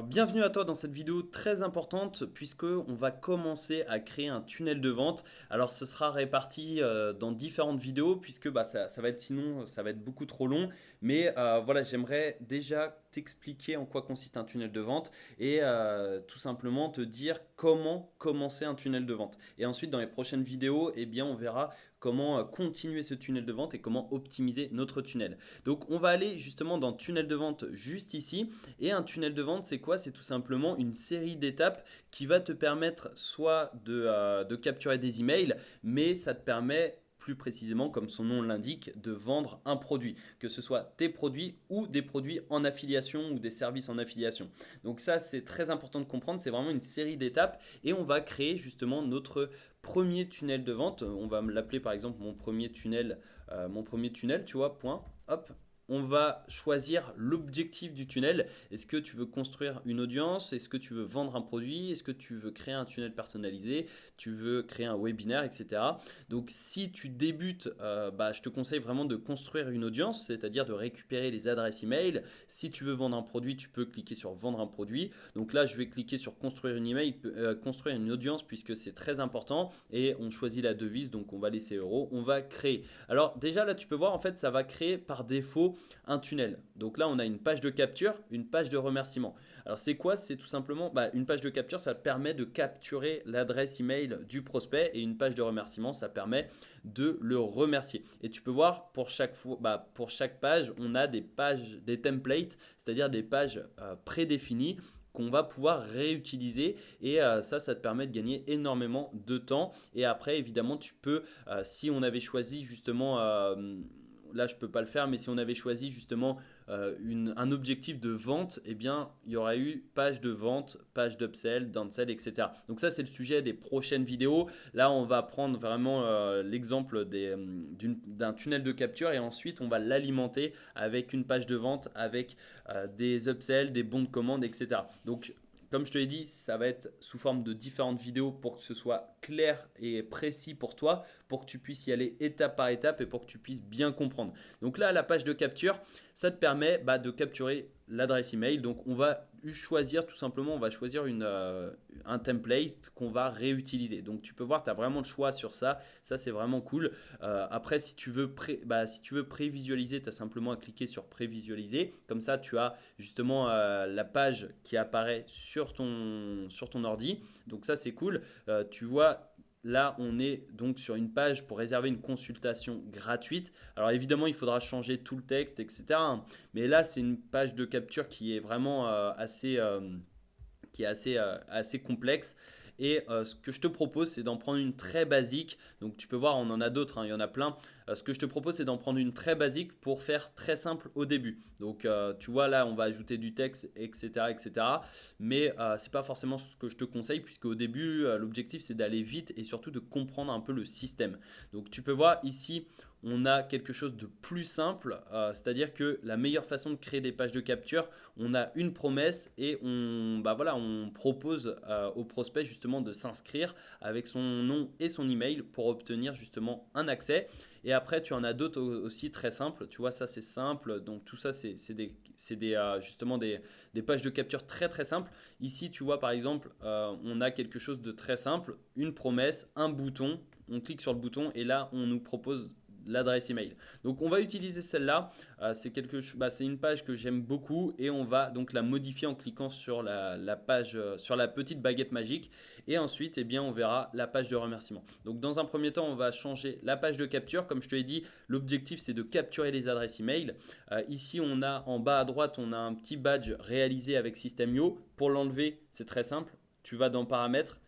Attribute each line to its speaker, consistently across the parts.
Speaker 1: Alors, bienvenue à toi dans cette vidéo très importante puisque on va commencer à créer un tunnel de vente. Alors ce sera réparti dans différentes vidéos puisque ça va être sinon ça va être beaucoup trop long. Mais voilà, j'aimerais déjà t'expliquer en quoi consiste un tunnel de vente et tout simplement te dire comment commencer un tunnel de vente. Et ensuite dans les prochaines vidéos, eh bien, on verra comment continuer ce tunnel de vente et comment optimiser notre tunnel. Donc on va aller justement dans tunnel de vente juste ici. Et un tunnel de vente, c'est quoi? C'est tout simplement une série d'étapes qui va te permettre soit de capturer des emails, mais ça te permet plus précisément, comme son nom l'indique, de vendre un produit, que ce soit tes produits ou des produits en affiliation ou des services en affiliation. Donc ça, c'est très important de comprendre, c'est vraiment une série d'étapes et on va créer justement notre premier tunnel de vente. On va me l'appeler par exemple mon premier tunnel, tu vois, point, hop, on va choisir l'objectif du tunnel. Est-ce que tu veux construire une audience? Est-ce que tu veux vendre un produit? Est-ce que tu veux créer un tunnel personnalisé? Tu veux créer un webinaire, etc. Donc si tu débutes, je te conseille vraiment de construire une audience, c'est-à-dire de récupérer les adresses email. Si tu veux vendre un produit, tu peux cliquer sur vendre un produit. Donc là, je vais cliquer sur construire une email, construire une audience puisque c'est très important et on choisit la devise, donc on va laisser euro, on va créer. Alors déjà là, tu peux voir en fait, ça va créer par défaut un tunnel. Donc là, on a une page de capture, une page de remerciement. Alors c'est quoi? C'est tout simplement une page de capture, ça permet de capturer l'adresse email du prospect et une page de remerciement, ça permet de le remercier. Et tu peux voir pour chaque fois, pour chaque page, on a des pages, des templates, c'est-à-dire des pages prédéfinies qu'on va pouvoir réutiliser et ça te permet de gagner énormément de temps. Et après, évidemment, tu peux, si on avait choisi justement là je peux pas le faire, mais si on avait choisi justement un objectif de vente, eh bien il y aurait eu page de vente, page d'upsell, downsell, etc. Donc ça c'est le sujet des prochaines vidéos. Là on va prendre vraiment l'exemple d'un tunnel de capture et ensuite on va l'alimenter avec une page de vente, avec des upsells, des bons de commande, etc. Donc comme je te l'ai dit, ça va être sous forme de différentes vidéos pour que ce soit clair et précis pour toi, pour que tu puisses y aller étape par étape et pour que tu puisses bien comprendre. Donc là, la page de capture, ça te permet de capturer l'adresse email. Donc on va choisir tout simplement, on va choisir un template qu'on va réutiliser. Donc tu peux voir, tu as vraiment le choix sur ça. Ça, c'est vraiment cool. Après, si tu veux prévisualiser, tu as simplement à cliquer sur prévisualiser. Comme ça, tu as justement la page qui apparaît sur ton ordi. Donc ça, c'est cool. Tu vois, là, on est donc sur une page pour réserver une consultation gratuite. Alors évidemment, il faudra changer tout le texte, etc. Mais là, c'est une page de capture qui est vraiment assez complexe. Et ce que je te propose, c'est d'en prendre une très basique. Donc tu peux voir, on en a d'autres, hein, il y en a plein. Ce que je te propose, c'est d'en prendre une très basique pour faire très simple au début. Donc tu vois, là, on va ajouter du texte, etc. etc. Mais ce n'est pas forcément ce que je te conseille, puisque au début, l'objectif, c'est d'aller vite et surtout de comprendre un peu le système. Donc tu peux voir ici, on a quelque chose de plus simple, c'est-à-dire que la meilleure façon de créer des pages de capture, on a une promesse et on propose au prospect justement de s'inscrire avec son nom et son email pour obtenir justement un accès. Et après, tu en as d'autres aussi très simples. Tu vois, ça c'est simple. Donc tout ça, justement des pages de capture très très simples. Ici, tu vois par exemple, on a quelque chose de très simple, une promesse, un bouton. On clique sur le bouton et là, on nous propose l'adresse email. Donc on va utiliser celle-là. C'est une page que j'aime beaucoup et on va donc la modifier en cliquant sur la page, sur la petite baguette magique. Et ensuite, eh bien, on verra la page de remerciement. Donc dans un premier temps, on va changer la page de capture. Comme je te l'ai dit, l'objectif c'est de capturer les adresses email. Ici, on a en bas à droite, on a un petit badge réalisé avec System.io. Pour l'enlever, c'est très simple. Tu vas dans paramètres.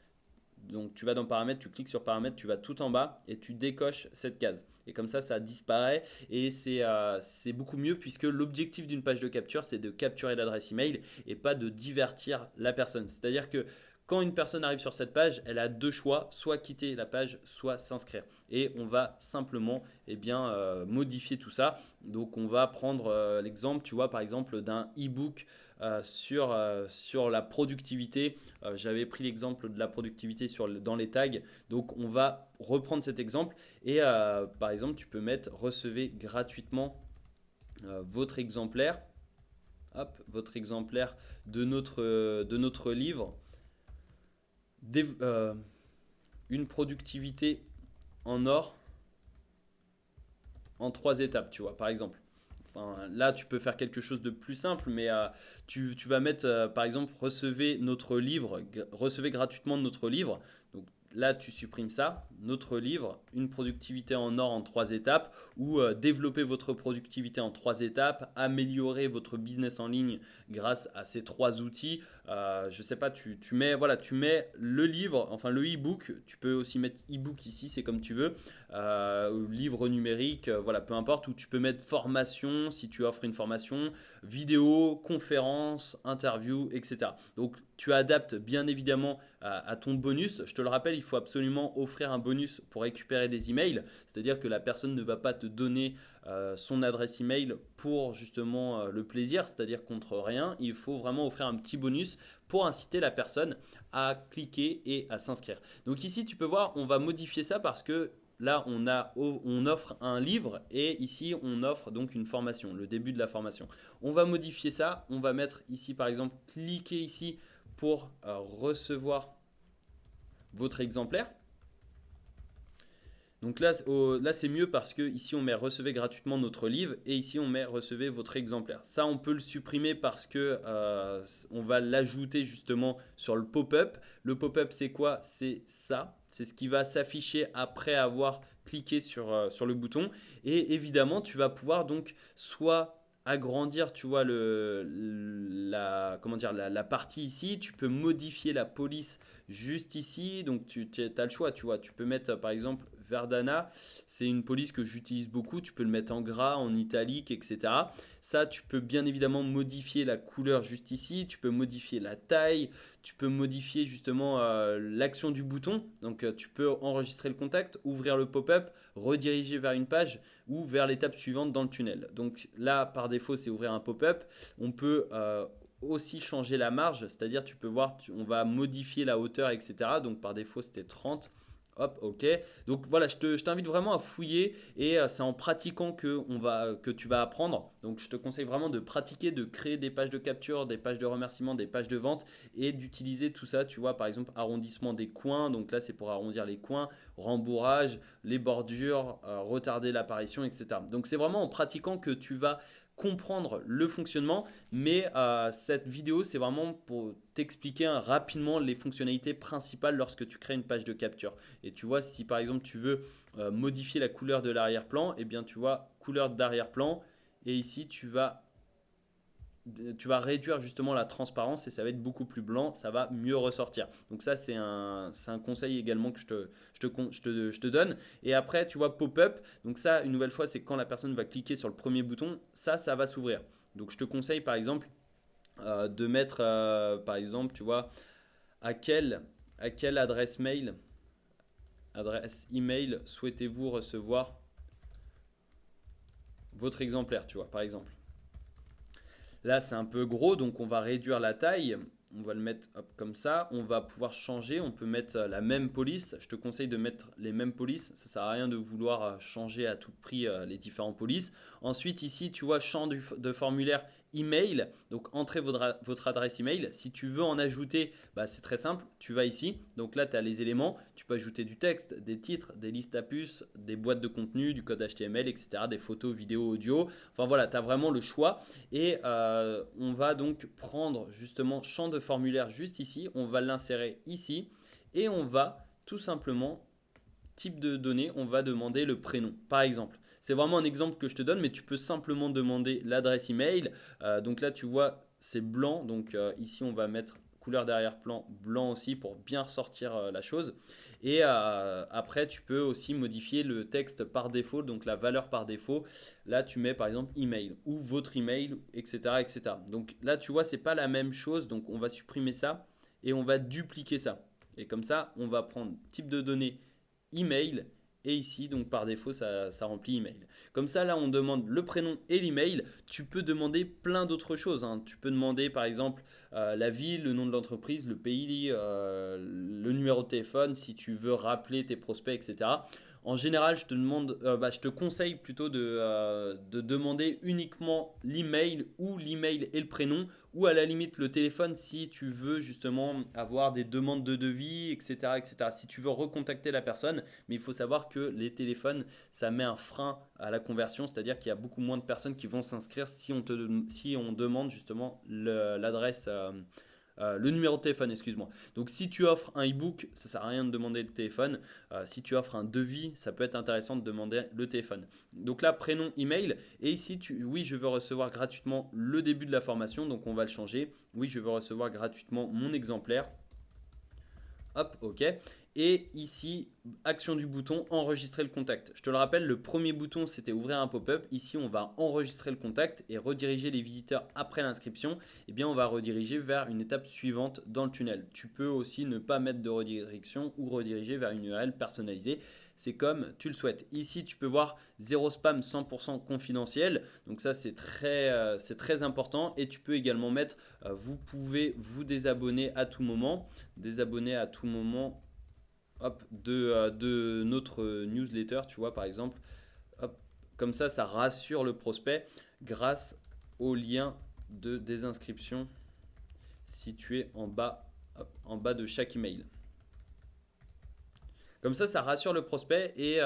Speaker 1: Donc tu vas dans paramètres, tu cliques sur paramètres, tu vas tout en bas et tu décoches cette case. Et comme ça disparaît et c'est beaucoup mieux puisque l'objectif d'une page de capture, c'est de capturer l'adresse email et pas de divertir la personne. C'est-à-dire que quand une personne arrive sur cette page, elle a deux choix, soit quitter la page, soit s'inscrire. Et on va simplement modifier tout ça. Donc on va prendre l'exemple, tu vois, par exemple d'un e-book sur la productivité. J'avais pris l'exemple de la productivité dans les tags. Donc on va reprendre cet exemple et par exemple tu peux mettre recevez gratuitement votre exemplaire. hop, votre exemplaire de notre livre. Une productivité en or en 3 étapes, tu vois, par exemple. Enfin, là, tu peux faire quelque chose de plus simple, mais tu vas mettre, par exemple, recevez gratuitement notre livre. Donc là, tu supprimes ça, notre livre, une productivité en or en 3 étapes, ou développer votre productivité en 3 étapes, améliorer votre business en ligne grâce à ces 3 outils. Je sais pas, tu mets le livre, enfin le e-book, tu peux aussi mettre e-book ici, c'est comme tu veux, livre numérique, voilà, peu importe, où tu peux mettre formation si tu offres une formation, vidéo, conférence, interview, etc. Donc tu adaptes bien évidemment à ton bonus. Je te le rappelle, il faut absolument offrir un bonus pour récupérer des emails, c'est-à-dire que la personne ne va pas te donner son adresse email pour justement le plaisir, c'est-à-dire contre rien. Il faut vraiment offrir un petit bonus pour inciter la personne à cliquer et à s'inscrire. Donc ici, tu peux voir, on va modifier ça parce que là, on offre un livre et ici, on offre donc une formation, le début de la formation. On va modifier ça. On va mettre ici, par exemple, cliquez ici pour recevoir votre exemplaire. Donc là, c'est mieux parce que ici on met recevez gratuitement notre livre et ici on met recevez votre exemplaire. Ça, on peut le supprimer parce que on va l'ajouter justement sur le pop-up. Le pop-up, c'est quoi? C'est ça. C'est ce qui va s'afficher après avoir cliqué sur le bouton. Et évidemment, tu vas pouvoir donc soit agrandir, tu vois, comment dire, la partie ici. Tu peux modifier la police juste ici. Donc tu as le choix, tu vois. Tu peux mettre par exemple Verdana, c'est une police que j'utilise beaucoup. Tu peux le mettre en gras, en italique, etc. Ça, tu peux bien évidemment modifier la couleur juste ici. Tu peux modifier la taille. Tu peux modifier justement l'action du bouton. Donc, tu peux enregistrer le contact, ouvrir le pop-up, rediriger vers une page ou vers l'étape suivante dans le tunnel. Donc là, par défaut, c'est ouvrir un pop-up. On peut aussi changer la marge, c'est-à-dire tu peux voir, on va modifier la hauteur, etc. Donc par défaut, c'était 30. Hop, ok. Donc voilà, je t'invite vraiment à fouiller et c'est en pratiquant que tu vas apprendre. Donc je te conseille vraiment de pratiquer, de créer des pages de capture, des pages de remerciement, des pages de vente et d'utiliser tout ça. Tu vois, par exemple, arrondissement des coins. Donc là, c'est pour arrondir les coins, rembourrage, les bordures, retarder l'apparition, etc. Donc c'est vraiment en pratiquant que tu vas comprendre le fonctionnement, mais cette vidéo, c'est vraiment pour t'expliquer rapidement les fonctionnalités principales lorsque tu crées une page de capture. Et tu vois, si par exemple tu veux modifier la couleur de l'arrière-plan, eh bien tu vois couleur d'arrière-plan et ici tu vas réduire justement la transparence et ça va être beaucoup plus blanc, ça va mieux ressortir. Donc ça, c'est un conseil également que je te donne. Et après, tu vois, pop-up. Donc ça, une nouvelle fois, c'est quand la personne va cliquer sur le premier bouton, ça va s'ouvrir. Donc je te conseille par exemple de mettre, par exemple, tu vois, à quelle adresse email souhaitez-vous recevoir votre exemplaire, tu vois, par exemple. Là, c'est un peu gros, donc on va réduire la taille. On va le mettre comme ça. On va pouvoir changer. On peut mettre la même police. Je te conseille de mettre les mêmes polices. Ça ne sert à rien de vouloir changer à tout prix les différents polices. Ensuite, ici, tu vois, champ de formulaire email. Donc, entrez votre adresse email. Si tu veux en ajouter, bah, c'est très simple. Tu vas ici. Donc là, tu as les éléments. Tu peux ajouter du texte, des titres, des listes à puces, des boîtes de contenu, du code HTML, etc. Des photos, vidéos, audio. Enfin voilà, tu as vraiment le choix. Et on va donc prendre justement champ de formulaire juste ici. On va l'insérer ici. Et on va tout simplement, type de données, on va demander le prénom. Par exemple. C'est vraiment un exemple que je te donne, mais tu peux simplement demander l'adresse email. Donc là, tu vois, c'est blanc. Donc ici, on va mettre couleur d'arrière-plan blanc aussi pour bien ressortir la chose. Et après, tu peux aussi modifier le texte par défaut, donc la valeur par défaut. Là, tu mets par exemple email ou votre email, etc., etc. Donc là, tu vois, c'est pas la même chose. Donc on va supprimer ça et on va dupliquer ça. Et comme ça, on va prendre type de données email. Et ici, donc par défaut, ça remplit email. Comme ça, là, on demande le prénom et l'email. Tu peux demander plein d'autres choses, hein. Tu peux demander, par exemple, la ville, le nom de l'entreprise, le pays, le numéro de téléphone, si tu veux rappeler tes prospects, etc. En général, je te conseille plutôt de demander uniquement l'email ou l'email et le prénom, ou à la limite le téléphone si tu veux justement avoir des demandes de devis, etc., etc. Si tu veux recontacter la personne, mais il faut savoir que les téléphones, ça met un frein à la conversion, c'est-à-dire qu'il y a beaucoup moins de personnes qui vont s'inscrire si on demande justement l'adresse. Le numéro de téléphone, excuse-moi. Donc si tu offres un e-book, ça ne sert à rien de demander le téléphone. Si tu offres un devis, ça peut être intéressant de demander le téléphone. Donc là, prénom, email. Et ici, oui, je veux recevoir gratuitement le début de la formation. Donc on va le changer. Oui, je veux recevoir gratuitement mon exemplaire. Hop, ok. Et ici, action du bouton, enregistrer le contact. Je te le rappelle, le premier bouton, c'était ouvrir un pop-up. Ici, on va enregistrer le contact et rediriger les visiteurs après l'inscription. Eh bien, on va rediriger vers une étape suivante dans le tunnel. Tu peux aussi ne pas mettre de redirection ou rediriger vers une URL personnalisée. C'est comme tu le souhaites. Ici, tu peux voir 0 spam 100% confidentiel. Donc ça, c'est très important. Et tu peux également mettre, vous pouvez vous désabonner à tout moment. Désabonner à tout moment de notre newsletter, tu vois, par exemple. Hop, comme ça rassure le prospect grâce au lien de désinscription situé en bas de chaque email. Comme ça rassure le prospect et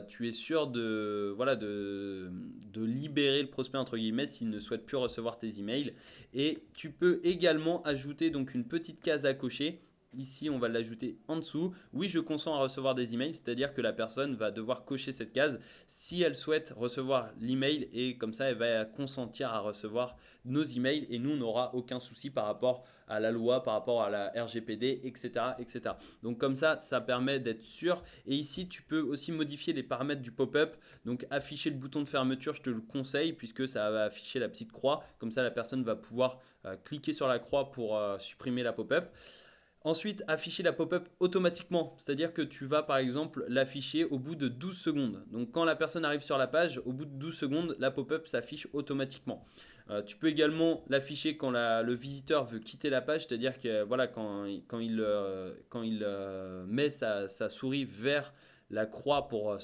Speaker 1: tu es sûr de libérer le prospect entre guillemets s'il ne souhaite plus recevoir tes emails. Et tu peux également ajouter donc une petite case à cocher. Ici, on va l'ajouter en dessous. Oui, je consens à recevoir des emails, c'est-à-dire que la personne va devoir cocher cette case si elle souhaite recevoir l'email et comme ça, elle va consentir à recevoir nos emails et nous, on n'aura aucun souci par rapport à la loi, par rapport à la RGPD, etc., etc. Donc comme ça permet d'être sûr. Et ici, tu peux aussi modifier les paramètres du pop-up. Donc afficher le bouton de fermeture, je te le conseille puisque ça va afficher la petite croix. Comme ça, la personne va pouvoir cliquer sur la croix pour supprimer la pop-up. Ensuite, afficher la pop-up automatiquement, c'est-à-dire que tu vas par exemple l'afficher au bout de 12 secondes. Donc quand la personne arrive sur la page, au bout de 12 secondes, la pop-up s'affiche automatiquement. Tu peux également l'afficher quand le visiteur veut quitter la page, c'est-à-dire que voilà, quand il met sa souris vers la croix pour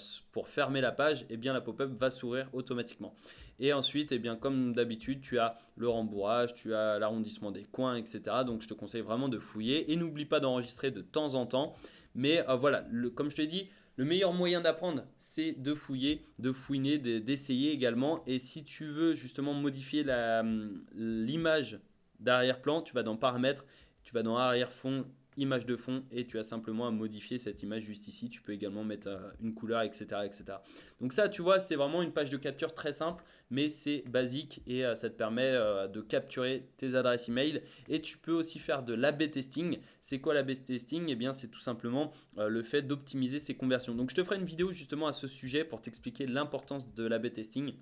Speaker 1: fermer la page, eh bien la pop-up va s'ouvrir automatiquement. Et ensuite, eh bien, comme d'habitude, tu as le rembourrage, tu as l'arrondissement des coins, etc. Donc je te conseille vraiment de fouiller. Et n'oublie pas d'enregistrer de temps en temps. Mais voilà, comme je te l'ai dit, le meilleur moyen d'apprendre, c'est de fouiller, de fouiner, d'essayer également. Et si tu veux justement modifier l'image d'arrière-plan, tu vas dans paramètres, tu vas dans arrière-fond, image de fond et tu as simplement à modifier cette image juste ici. Tu peux également mettre une couleur, etc., etc. Donc ça, tu vois, c'est vraiment une page de capture très simple, mais c'est basique et ça te permet de capturer tes adresses email. Et tu peux aussi faire de l'A/B testing. C'est quoi l'A/B testing? Eh bien, c'est tout simplement le fait d'optimiser ses conversions. Donc, je te ferai une vidéo justement à ce sujet pour t'expliquer l'importance de l'A/B testing.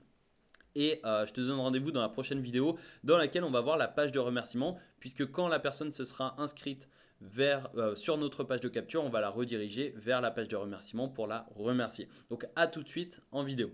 Speaker 1: Et je te donne rendez-vous dans la prochaine vidéo dans laquelle on va voir la page de remerciement, puisque quand la personne se sera inscrite sur notre page de capture, on va la rediriger vers la page de remerciement pour la remercier. Donc à tout de suite en vidéo.